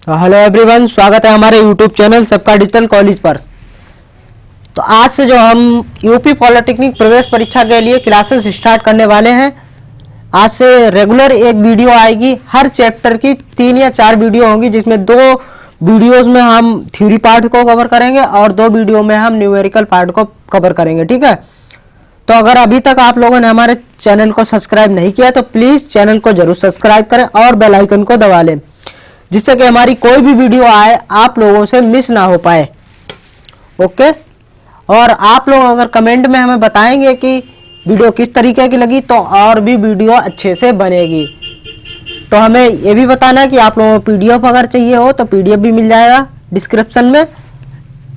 Hello everyone, स्वागत है हमारे यूट्यूब चैनल सबका डिजिटल कॉलेज पर। तो आज से जो हम यूपी पॉलिटेक्निक प्रवेश परीक्षा के लिए क्लासेस स्टार्ट करने वाले हैं। आज से रेगुलर एक वीडियो आएगी, हर चैप्टर की 3 या 4 वीडियो होंगी, जिसमें 2 वीडियोस में हम थ्योरी पार्ट को कवर करेंगे और 2 वीडियो में हम न्यूमेरिकल पार्ट को कवर करेंगे। ठीक है, तो अगर अभी तक आप लोगों ने हमारे चैनल को सब्सक्राइब नहीं किया तो प्लीज़ चैनल को जरूर सब्सक्राइब करें और बेल आइकन को दबा लें, जिससे कि हमारी कोई भी वीडियो आए आप लोगों से मिस ना हो पाए। ओके, और आप लोग अगर कमेंट में हमें बताएंगे कि वीडियो किस तरीके की लगी तो और भी वीडियो अच्छे से बनेगी। तो हमें ये भी बताना है कि आप लोगों को पीडीएफ अगर चाहिए हो तो पीडीएफ भी मिल जाएगा डिस्क्रिप्शन में,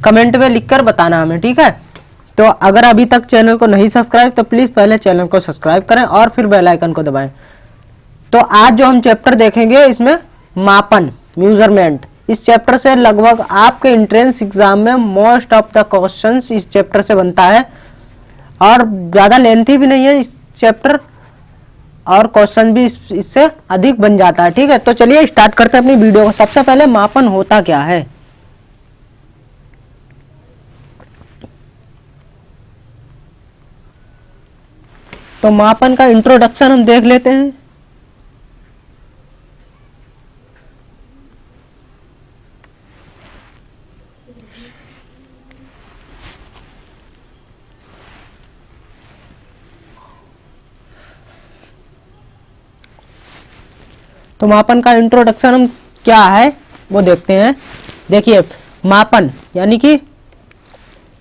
कमेंट में लिखकर बताना हमें। ठीक है, तो अगर अभी तक चैनल को नहीं सब्सक्राइब तो प्लीज़ पहले चैनल को सब्सक्राइब करें और फिर बेल आइकन को दबाएं। तो आज जो हम चैप्टर देखेंगे इसमें मापन, मेजरमेंट, इस चैप्टर से लगभग आपके एंट्रेंस एग्जाम में मोस्ट ऑफ द क्वेश्चंस इस चैप्टर से बनता है और ज़्यादा लेंथी भी नहीं है इस चैप्टर, और क्वेश्चन भी इससे अधिक बन जाता है। ठीक है, तो चलिए स्टार्ट करते हैं अपनी वीडियो को। सबसे पहले मापन होता क्या है। तो मापन का इंट्रोडक्शन हम देख लेते हैं। तो मापन का इंट्रोडक्शन हम क्या है वो देखते हैं। देखिए, मापन यानी कि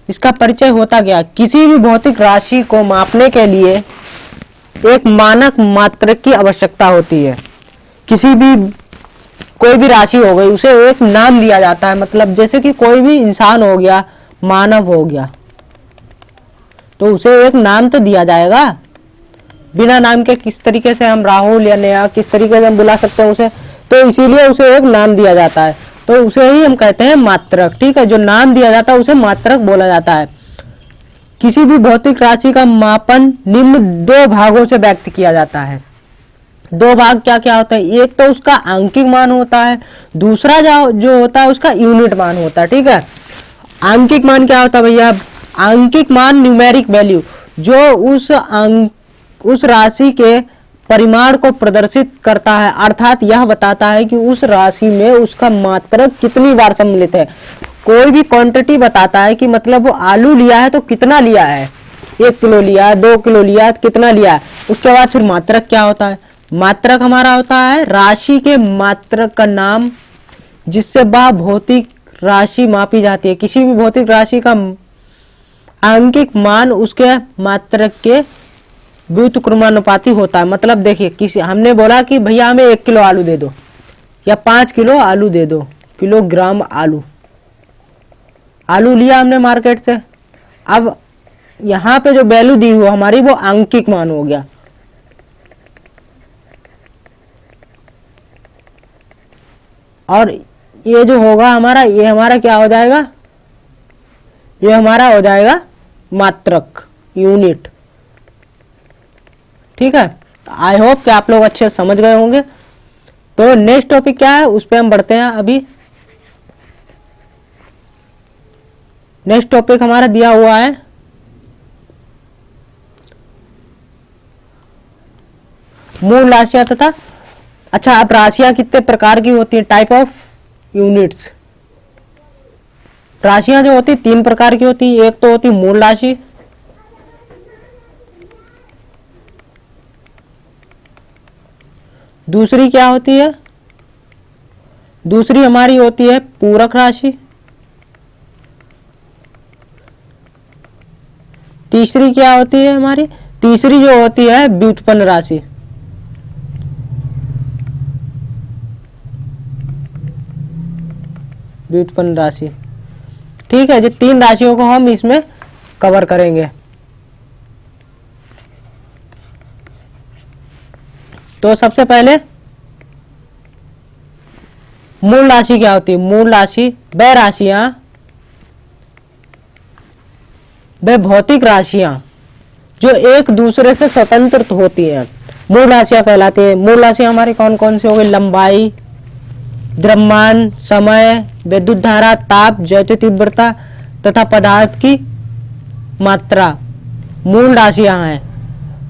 इसका परिचय होता क्या। किसी भी भौतिक राशि को मापने के लिए एक मानक मात्रक की आवश्यकता होती है। किसी भी कोई भी राशि हो गई उसे एक नाम दिया जाता है। मतलब जैसे कि कोई भी इंसान हो गया, मानव हो गया, तो उसे एक नाम तो दिया जाएगा। बिना नाम के किस तरीके से हम राहुल या नेहा किस तरीके से हम बुला सकते हैं उसे, तो इसीलिए उसे एक नाम दिया जाता है। तो उसे ही हम कहते हैं मात्रक। ठीक है, जो नाम दिया जाता है उसे मात्रक बोला जाता है। किसी भी भौतिक राशि का मापन निम्न 2 भागों से व्यक्त किया जाता है। 2 भाग क्या क्या होता है। एक तो उसका आंकिक मान होता है, दूसरा जो होता है उसका यूनिट मान होता है। ठीक है, आंकिक मान क्या होता है भैया। आंकिक मान न्यूमेरिक वैल्यू, जो उस राशि के परिमाण को प्रदर्शित करता है, अर्थात यह बताता है कि उस राशि में उसका मात्रक कितनी बार सम्मिलित है। कोई भी क्वांटिटी बताता है कि मतलब वो आलू लिया है तो कितना लिया है, 1 किलो लिया है, 2 किलो लिया है, कितना लिया है। उसके बाद फिर मात्रक क्या होता है। मात्रक हमारा होता है राशि के मात्रक का नाम, जिससे वह भौतिक राशि मापी जाती है। किसी भी भौतिक राशि का आंकिक मान उसके मात्रक के व्युत्क्रमानुपाती होता है। मतलब देखिए, किसी हमने बोला कि भैया हमें 1 किलो आलू दे दो या 5 किलो आलू दे दो, किलोग्राम आलू लिया हमने मार्केट से। अब यहाँ पे जो वैल्यू दी हुई हमारी वो आंकिक मान हो गया। और ये जो होगा हमारा, ये हमारा क्या हो जाएगा, ये हमारा हो जाएगा मात्रक, यूनिट। ठीक है, आई होप कि आप लोग अच्छे समझ गए होंगे। तो नेक्स्ट टॉपिक क्या है उस पर हम बढ़ते हैं। अभी नेक्स्ट टॉपिक हमारा दिया हुआ है मूल राशियां तथा, अच्छा, अब राशियां कितने प्रकार की होती हैं, टाइप ऑफ यूनिट्स। राशियां जो होती 3 प्रकार की होती है। एक तो होती मूल राशि, दूसरी क्या होती है, दूसरी हमारी होती है पूरक राशि, तीसरी क्या होती है हमारी, तीसरी जो होती है व्युत्पन्न राशि। व्युत्पन्न राशि। ठीक है, ये 3 राशियों को हम इसमें कवर करेंगे। तो सबसे पहले मूल राशि क्या होती है। मूल राशि वह राशियां, वह भौतिक राशियां जो एक दूसरे से स्वतंत्र होती हैं, मूल राशियां कहलाती है। मूल राशियां हमारी कौन कौन सी हो गई, लंबाई, द्रव्यमान, समय, विद्युत धारा, ताप, ज्योति तीव्रता तथा पदार्थ की मात्रा मूल राशियां हैं।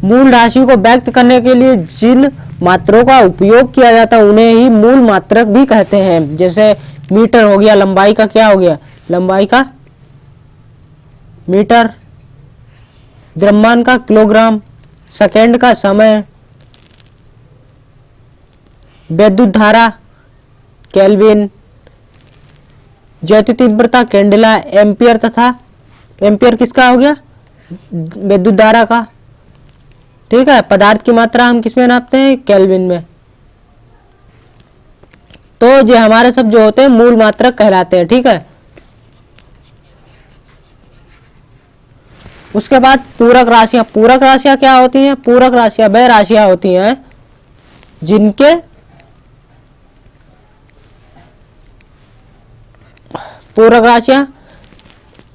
मूल राशि को व्यक्त करने के लिए जिन मात्रों का उपयोग किया जाता है उन्हें ही मूल मात्रक भी कहते हैं। जैसे मीटर हो गया, लंबाई का क्या हो गया, लंबाई का मीटर, द्रव्यमान का किलोग्राम, सेकंड का समय, विद्युत धारा केल्विन, ज्योति तीव्रता कैंडेला, एम्पियर तथा एम्पियर किसका हो गया, विद्युत धारा का। ठीक है, पदार्थ की मात्रा हम किसमें नापते हैं, केल्विन में। तो ये हमारे सब जो होते हैं मूल मात्रक कहलाते हैं। ठीक है, उसके बाद पूरक राशियां। पूरक राशियां क्या होती हैं, पूरक राशियां वह राशियां होती हैं जिनके पूरक राशियां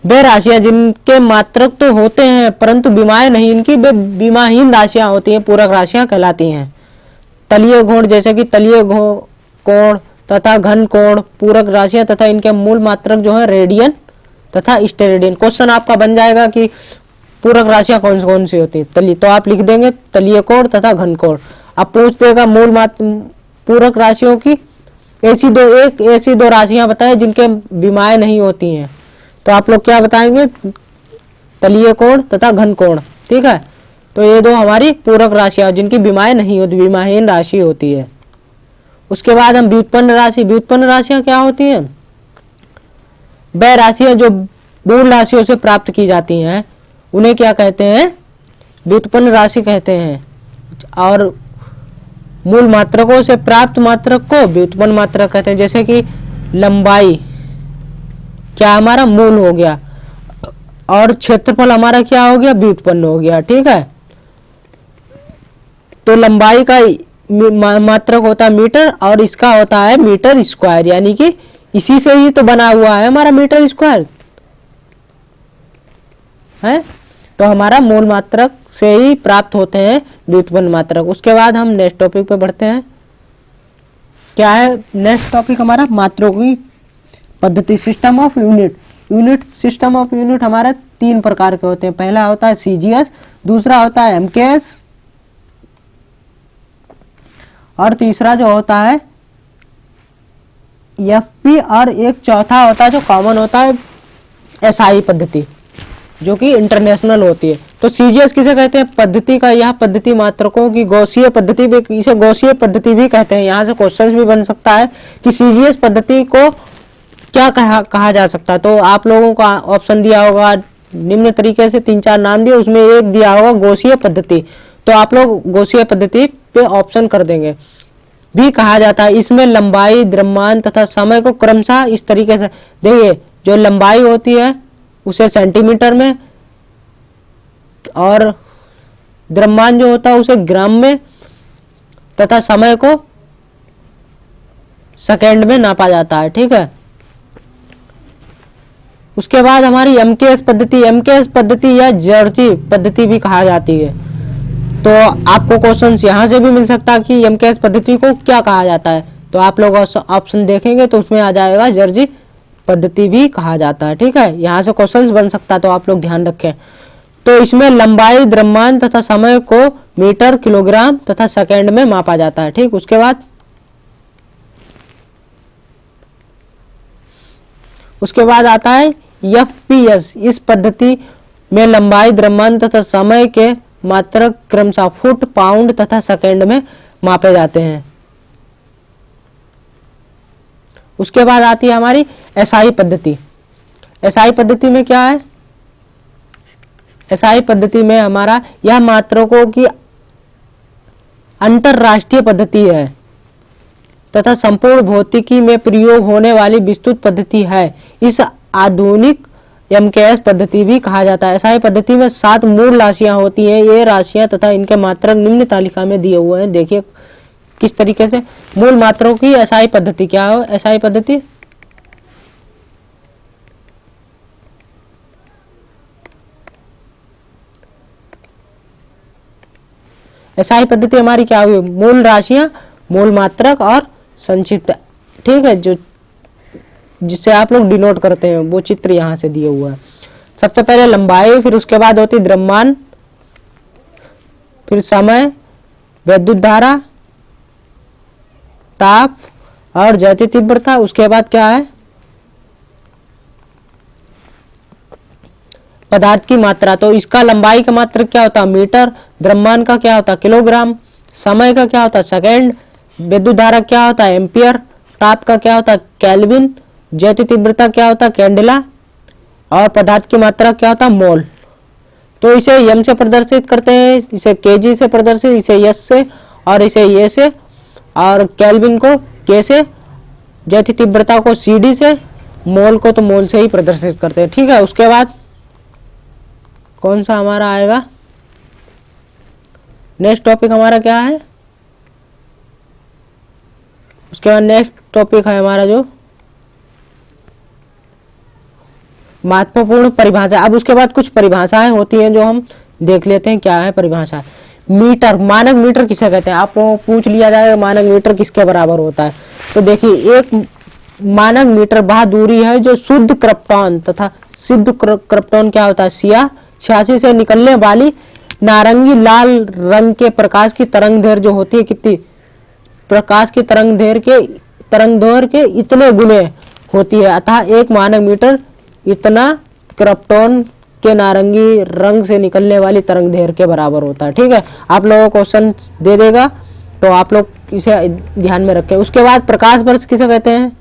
वे राशियां जिनके मात्रक तो होते हैं परंतु विमाएं नहीं, इनकी वे विमाहीन राशियां होती हैं, पूरक राशियां कहलाती हैं। तलीय घूर्ण, जैसे कि तलीय कोण तथा घन कोण पूरक राशियां तथा इनके मूल मात्रक जो है रेडियन तथा स्टेरेडियन। क्वेश्चन आपका बन जाएगा कि पूरक राशियां कौन कौन सी होती है, तलीय, तो आप लिख देंगे तलीय कोण तथा घन कोण। अब पूछ देगा मूल पूरक राशियों की ऐसी दो राशियां बताएं जिनके विमाएं नहीं होती हैं, तो आप लोग क्या बताएंगे, तलीय कोण तथा घन कोण। ठीक है, तो ये दो हमारी पूरक राशियां जिनकी विमाएं नहीं होती, विमाहीन राशि होती है। उसके बाद हम व्युत्पन्न राशि। व्युत्पन्न राशियां क्या होती हैं, वह राशियां जो मूल राशियों से प्राप्त की जाती हैं उन्हें क्या कहते हैं, व्युत्पन्न राशि कहते हैं। और मूल मात्रकों से प्राप्त मात्रक को व्युत्पन्न मात्रक कहते हैं। जैसे कि लंबाई क्या हमारा मूल हो गया और क्षेत्रफल हमारा क्या हो गया, व्युत्पन्न हो गया। ठीक है, तो लंबाई का मात्रक होता है मीटर और इसका होता है मीटर स्क्वायर, यानी कि इसी से ही तो बना हुआ है हमारा मीटर स्क्वायर है। तो हमारा मूल मात्रक से ही प्राप्त होते हैं व्युत्पन्न मात्रक। उसके बाद हम नेक्स्ट टॉपिक पे बढ़ते हैं। क्या है नेक्स्ट टॉपिक हमारा, मात्रों की पद्धति, system of unit. Unit, system of unit हमारे तीन प्रकार के होते हैं। पहला होता है सीजीएस, दूसरा होता है एमकेएस और तीसरा जो होता है एफपी, और एक चौथा होता है जो कॉमन होता है एसआई पद्धति, जो कि इंटरनेशनल होती है। तो सीजीएस किसे कहते हैं, पद्धति का यह पद्धति मात्रकों की गौसीय पद्धति भी, इसे गौसीय पद्धति भी कहते हैं। यहाँ से क्वेश्चन भी बन सकता है कि सीजीएस पद्धति को क्या कहा जा सकता है। तो आप लोगों को ऑप्शन दिया होगा निम्न तरीके से, 3-4 नाम दिए, उसमें एक दिया होगा गौसीय पद्धति, तो आप लोग गौसीय पद्धति पे ऑप्शन कर देंगे। भी कहा जाता है, इसमें लंबाई, द्रव्यमान तथा समय को क्रमशः इस तरीके से देखिए, जो लंबाई होती है उसे सेंटीमीटर में और द्रव्यमान जो होता है उसे ग्राम में तथा समय को सेकंड में नापा जाता है। ठीक है, उसके बाद हमारी एमकेएस पद्धति। एमकेएस पद्धति या जॉर्जी पद्धति भी कहा जाती है। तो आपको क्वेश्चन यहाँ से भी मिल सकता है कि एमकेएस पद्धति को क्या कहा जाता है, तो आप लोग ऑप्शन देखेंगे तो उसमें आ जाएगा जॉर्जी पद्धति भी कहा जाता है। ठीक है, यहाँ से क्वेश्चंस बन सकता है, तो आप लोग ध्यान रखें। तो इसमें लंबाई, द्रव्यमान तथा समय को मीटर, किलोग्राम तथा सेकंड में मापा जाता है। ठीक, उसके बाद आता है एफपीएस। इस पद्धति में लंबाई, द्रव्यमान तथा समय के मात्रक क्रमशः फुट, पाउंड तथा सेकंड में मापे जाते हैं। उसके बाद आती है हमारी एसआई पद्धति। एसआई पद्धति में क्या है, एसआई पद्धति में हमारा यह मात्रकों की अंतरराष्ट्रीय पद्धति है तथा संपूर्ण भौतिकी में प्रयोग होने वाली विस्तृत पद्धति है। इस आधुनिक एमकेएस पद्धति भी कहा जाता है। एसआई पद्धति में 7 मूल राशियां होती हैं। ये राशियां तथा इनके मात्रक निम्न तालिका में दिए हुए हैं। देखिए किस तरीके से मूल मात्रों की एसआई पद्धति क्या हो। एसआई पद्धति एसआई पद्धति हमारी क्या हुई, मूल राशियां, मूल मात्रक और संक्षिप्त ठीक है, जो जिससे आप लोग डिनोट करते हैं वो चित्र यहाँ से दिया हुआ है। सबसे पहले लंबाई, फिर उसके बाद होती द्रव्यमान, फिर समय, विद्युत धारा, ताप और ज्योति तीव्रता। उसके बाद क्या है, पदार्थ की मात्रा। तो इसका लंबाई का मात्रक क्या होता है, मीटर, द्रव्यमान का क्या होता है, किलोग्राम, समय का क्या होता है, सेकेंड, विद्युत धारा क्या होता है, एम्पियर, ताप का क्या होता है, केल्विन, ज्योति तीव्रता क्या होता है, कैंडेला, और पदार्थ की मात्रा क्या होता है, मोल। तो इसे एम से प्रदर्शित करते हैं, इसे केजी से प्रदर्शित, इसे एस से, और इसे ए से, और केल्विन को के से, ज्योति तीव्रता को सीडी से, मोल को तो मोल से ही प्रदर्शित करते हैं। ठीक है, उसके बाद कौन सा हमारा आएगा, नेक्स्ट टॉपिक हमारा क्या है, उसके बाद नेक्स्ट टॉपिक है हमारा जो महत्वपूर्ण परिभाषा। अब उसके बाद कुछ परिभाषाएं होती हैं जो हम देख लेते हैं क्या है परिभाषा। मीटर, मानक मीटर किसे कहते हैं, आपको पूछ लिया जाएगा मानक मीटर किसके बराबर होता है। तो देखिए, एक मानक मीटर वह दूरी है जो शुद्ध क्रिप्टॉन तथा सिद्ध क्रिप्टॉन क्या होता है, सीआर 86 से निकलने वाली नारंगी लाल रंग के प्रकाश की तरंग दैर्घ्य जो होती है, कितनी, प्रकाश की तरंग दैर्घ्य के इतने गुने होती है। अतः एक मानक मीटर इतना क्रिप्टॉन के नारंगी रंग से निकलने वाली तरंग दैर्घ्य के बराबर होता है। ठीक है, आप लोगों को क्वेश्चन दे देगा तो आप लोग इसे ध्यान में रखें। उसके बाद प्रकाश वर्ष किसे कहते हैं,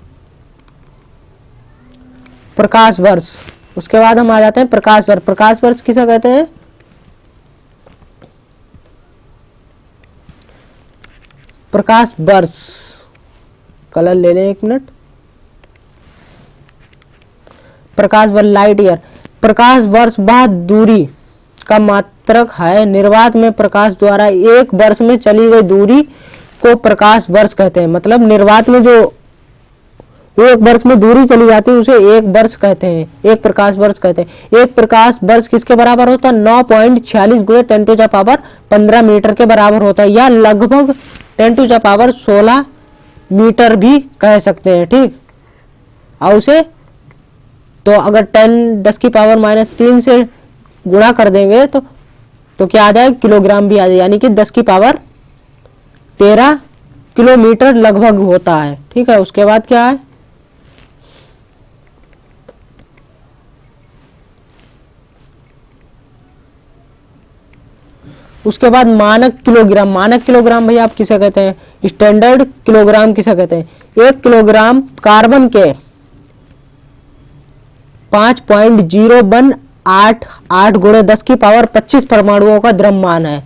प्रकाश वर्ष। उसके बाद हम आ जाते हैं प्रकाश वर्ष। प्रकाश वर्ष किसे कहते हैं, प्रकाश वर्ष, कलर ले लें एक मिनट, प्रकाश वर्ष, लाइट ईयर। प्रकाश वर्ष वह दूरी का मात्रक है, निर्वात में प्रकाश द्वारा एक वर्ष में चली गई दूरी को प्रकाश वर्ष कहते हैं। मतलब निर्वात में जो एक वर्ष में दूरी चली जाती है उसे एक वर्ष कहते हैं, एक प्रकाश वर्ष कहते हैं। एक प्रकाश वर्ष किसके बराबर होता है, 9.46 गुणे 10⁻15 मीटर के बराबर होता है, या लगभग 10⁻16 मीटर भी कह सकते हैं। ठीक, और उसे तो अगर 10⁻³ से गुणा कर देंगे तो क्या आ जाए, किलोग्राम भी आ जाए, यानी कि 10⁻13 किलोमीटर लगभग होता है। ठीक है, उसके बाद क्या है, उसके बाद मानक किलोग्राम। मानक किलोग्राम भैया आप किसे कहते हैं, स्टैंडर्ड किलोग्राम किसे कहते हैं। 1 किलोग्राम कार्बन के 5.0188 गुणे 10⁻25 परमाणुओं का द्रव्यमान है।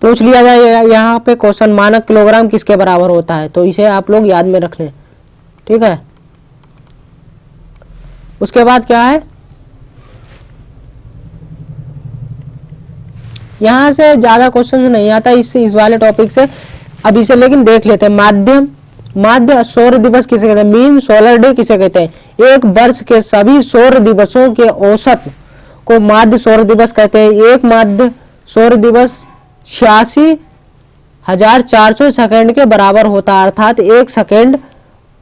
पूछ लिया जाए यहाँ पे क्वेश्चन, मानक किलोग्राम किसके बराबर होता है, तो इसे आप लोग याद में रख लें। ठीक है, उसके बाद क्या है, यहां से ज्यादा क्वेश्चन नहीं आता इस वाले टॉपिक से, अब इसे लेकिन देख लेते हैं। माध्य, माध्य सौर दिवस किसे कहते हैं, मीन सोलर डे किसे कहते हैं। एक वर्ष के सभी सौर दिवसों के औसत को माध्य सौर दिवस कहते हैं। एक माध्य सौर दिवस 86,400 सेकेंड के बराबर होता है, अर्थात एक सेकेंड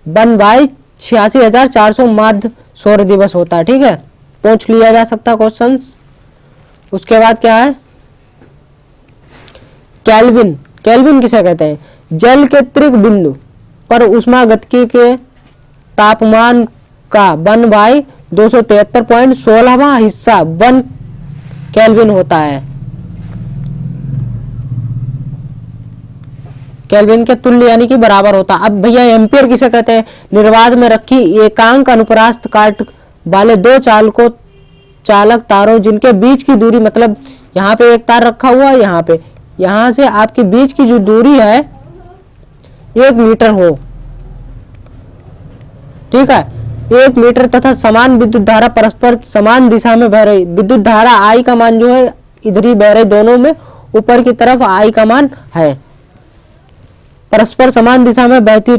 1/86,400 माध्य सौर दिवस होता है। ठीक है, पूछ लिया जा सकता क्वेश्चन। उसके बाद क्या है, केल्विन। केल्विन किसे कहते हैं, जल के त्रिक बिंदु पर ऊष्मागतिकी के तापमान का 1/273.16वां हिस्सा 1 केल्विन होता है। केल्विन के तुल्य यानी कि बराबर होता है। अब भैया एम्पियर किसे कहते हैं, निर्वात में रखी एकांक अनुप्रास्त काट वाले दो चालक तारों जिनके बीच की दूरी, मतलब यहाँ पे एक तार रखा हुआ है, यहाँ पे, यहाँ से आपके बीच की जो दूरी है 1 मीटर हो। ठीक है, 1 मीटर तथा समान विद्युत धारा परस्पर समान दिशा में बह रही। विद्युत धारा आई का मान जो है इधर ही बह रही, दोनों में ऊपर की तरफ आई का मान है, परस्पर समान दिशा में बहती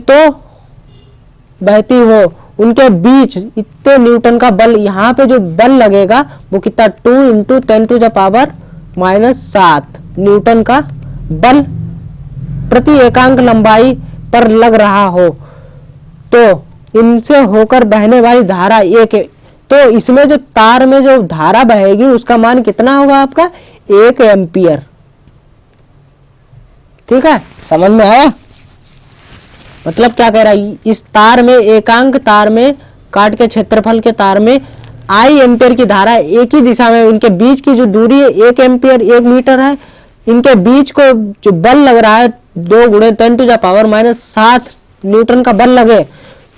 हो, उनके बीच इतने न्यूटन का बल, यहाँ पे जो बल लगेगा वो कितना, 2 × 10⁻⁻7 न्यूटन का बल प्रति एकांक लंबाई पर लग रहा हो। तो इनसे होकर बहने वाली धारा एक, तो इसमें जो तार में जो धारा बहेगी उसका मान कितना होगा आपका 1 एम्पियर। ठीक है, समझ में आया? मतलब क्या कह रहा है, इस तार में, एकांक तार में, काट के क्षेत्रफल के तार में आई एम्पियर की धारा एक ही दिशा में, इनके बीच की जो दूरी है 1 एम्पियर 1 मीटर है, इनके बीच को जो बल लग रहा है 2 × 10⁻⁷ न्यूटन का बल लगे,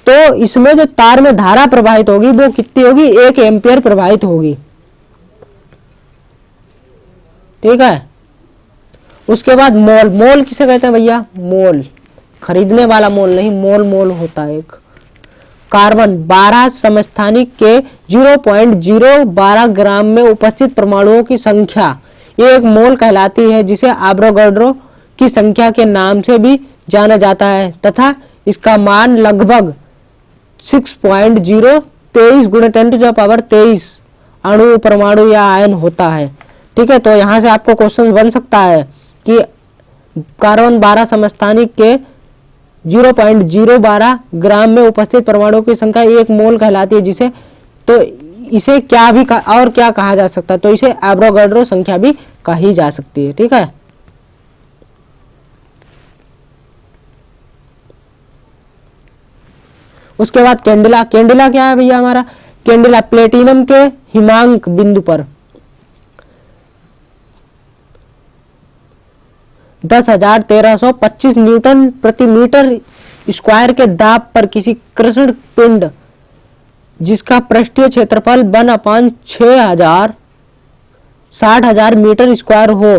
तो इसमें जो तार में धारा प्रवाहित होगी वो कितनी होगी, 1 एम्पियर प्रवाहित होगी। ठीक है, उसके बाद मोल, मोल किसे कहते हैं भैया, मोल, खरीदने वाला मोल नहीं, मोल मोल होता है एक। कार्बन 12 समस्थानिक के 0.012 ग्राम में उपस्थित परमाणुओं की संख्या एक मोल कहलाती है, जिसे एवोगाड्रो की संख्या के नाम से भी जाना जाता है तथा इसका मान लगभग 6.023 × 10⁻23 अणु, परमाणु या आयन होता है। ठीक है, तो यहां से आपको क्वेश्चन बन सकता है कि कार्बन 12 समस्थानिक के 0.012 ग्राम में उपस्थित परमाणुओं की संख्या एक मोल कहलाती है, जिसे, तो इसे क्या भी और क्या कहा जा सकता है, तो इसे एवोगाड्रो संख्या भी कही जा सकती है। ठीक है, उसके बाद कैंडिला, कैंडिला क्या है भैया हमारा, कैंडिला प्लेटिनम के हिमांक बिंदु पर 10,1325 न्यूटन प्रति मीटर स्क्वायर के दाब पर किसी कृष्ण पिंड जिसका पृष्ठीय क्षेत्रफल 1/6000 60,000 मीटर स्क्वायर हो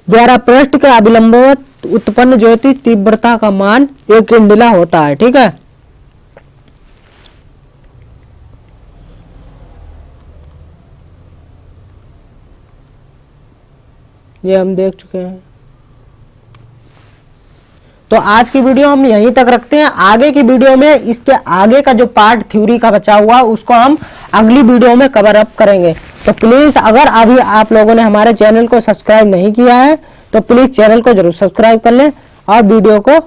द्वारा पृष्ठ के अभिलंबवत उत्पन्न ज्योति तीव्रता का मान एक कैंडिला होता है। ठीक है, ये हम देख चुके हैं। तो आज की वीडियो हम यहीं तक रखते हैं। आगे की वीडियो में इसके आगे का जो पार्ट थ्योरी का बचा हुआ उसको हम अगली वीडियो में कवर अप करेंगे। तो प्लीज, अगर अभी आप लोगों ने हमारे चैनल को सब्सक्राइब नहीं किया है तो प्लीज चैनल को जरूर सब्सक्राइब कर लें और वीडियो को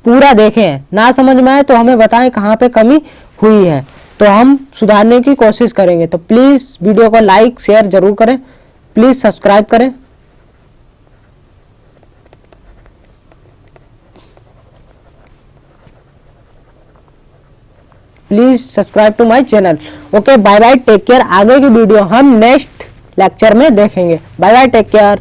पूरा देखें। ना समझ में आए तो हमें बताएं कहाँ पे कमी हुई है, तो हम सुधारने की कोशिश करेंगे। तो प्लीज वीडियो को लाइक शेयर जरूर करें, प्लीज सब्सक्राइब करें। Please subscribe to my channel. Okay, bye bye, take care. आगे की वीडियो हम नेक्स्ट लेक्चर में देखेंगे। Bye bye, take care.